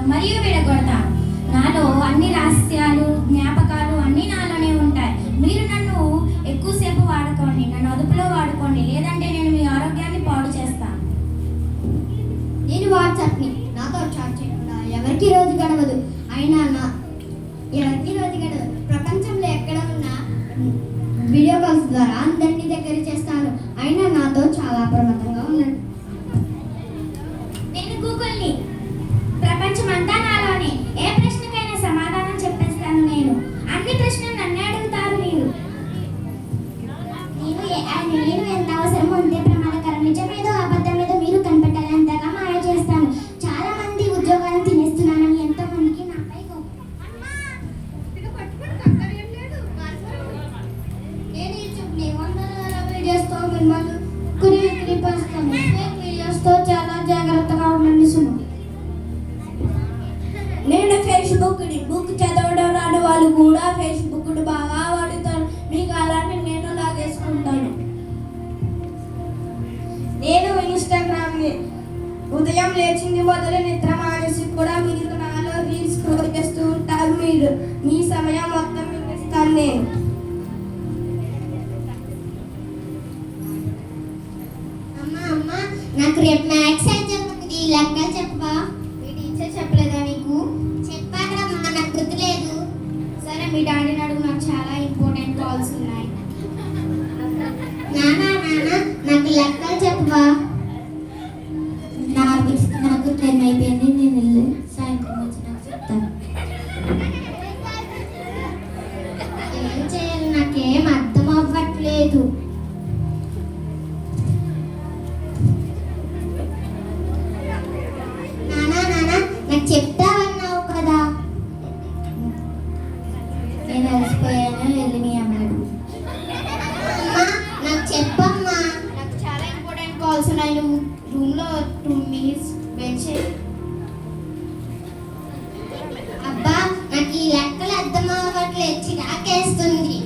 మరియు విడగొడతాను. నాలో అన్ని రహస్యాలు జ్ఞాపకాలు అన్నీ నాలోనే ఉంటాయి. మీరు నన్ను ఎక్కువసేపు వాడుకోండి, నన్ను అదుపులో వాడుకోండి, లేదంటే నేను మీ ఆరోగ్యాన్ని పాడు చేస్తాను. నేను వాట్సాప్ని నాతో చాట్ చేయకుండా ఎవరికి రోజు గడవదు. ప్రపంచంలో ఎక్కడ ఉన్నా వీడియో కాల్స్ ద్వారా అందరినీ దగ్గర చేస్తాను. అయినా నాతో చాలా అప్రమత్తంగా ఉన్నాడు. నేను గూగుల్ని, ప్రపంచమంతా నాలోనే. ఏ ప్రశ్నకైనా సమాధానం చెప్పేస్తాను. నేను అన్ని ప్రశ్నలు నన్నే అడుగుతారు మీరు. నేను ఎంత అవసరమో అంతే ప్రమాదకరం. నిజమేదో అబద్ధమేదో మీరు కనిపెట్టలేంతగా మాయ చేస్తాను. చాలా మంది ఉద్యోగాలను తినేస్తున్నానని ఎంతో మందికి నాపై నేను యూట్యూబ్ని 140 వీడియోస్తో మిమ్మల్ని కురిపిస్తాను. ఫేక్ వీడియోస్తో చాలా జాగ్రత్తగా ఉండండి సుమ. నేను ఫేస్బుక్ని, బుక్ చదవడం రాని వాళ్ళు కూడా ఫేస్బుక్ని బాగా వాడుతారు. మీకు అలాంటి నేను లాగేసుకుంటాను. నేను ఇన్స్టాగ్రామ్ని ఉదయం లేచింది మొదలు నిద్ర మానేసి కూడా మీరు నాలో రీల్స్ స్క్రోల్ చేస్తూ ఉంటారు. మీరు మీ సమయం మొత్తం మీకు ఇస్తాను నేను. అమ్మ నాకు రేపు మ్యాథ్స్ ఎగ్జామ్ ఉంది. లెక్క చెప్పవా? మీ టీచర్ చెప్పలేదా నీకు? చెప్పాకమ్మా, నాకు గుర్తులేదు. సరే, మీ డాడీని అడుగు, నాకు చాలా ఇంపార్టెంట్ కాల్స్ ఉన్నాయి. నాన్న నాకు లెక్కలు చెప్పవా? నాకు టైం అయిపోయింది, నేను వెళ్ళి సాయంత్రం వచ్చి నాకు చెప్తాను. ఏం చేయాలి నాకేం అర్థం అవ్వట్లేదు. నాకు చెప్తావన్నావు కదా. నేను అలసిపోయాను, వెళ్ళి మీ అమ్మడు. నాకు చెప్పమ్మా. నాకు చాలా ఇంపార్టెంట్ కాల్స్ ఉన్నాయి. నువ్వు రూమ్లో 2 minutes వెయిట్ చేయి. అబ్బా, నాకు ఈ లెక్కలు అర్థం అవ్వట్లేదు, చిరాకేస్తుంది.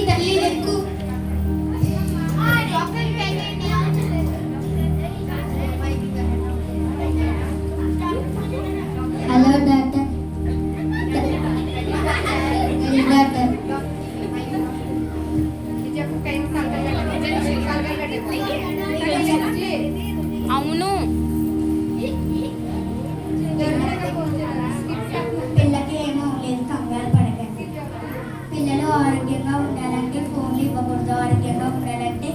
తల్లి ఎక్కు. Hello doctor. అవును, పిల్లకి ఏమో లేదు, కంగారు పడకండి. పిల్లలు ఆరోగ్యంగా ఉండాలంటే ఫోన్లు ఇవ్వకూడదు. ఆరోగ్యంగా ఉండాలంటే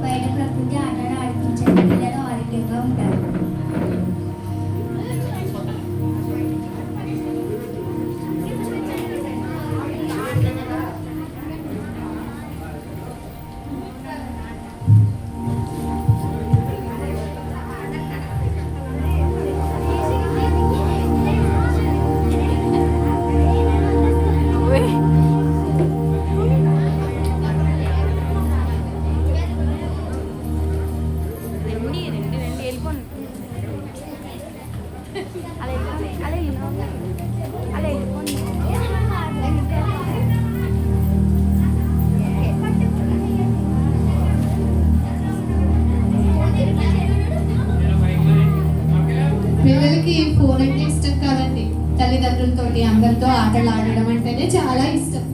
బయట ప్రకృతి ఆటలు ఆడిపించండి. పిల్లలు ఆరోగ్యంగా ఉంటారు. పిల్లలకి ఫోన్ అంటే ఇష్టం కాదండి. తల్లిదండ్రులతోటి అందరితో ఆటలు ఆడడం అంటేనే చాలా ఇష్టం.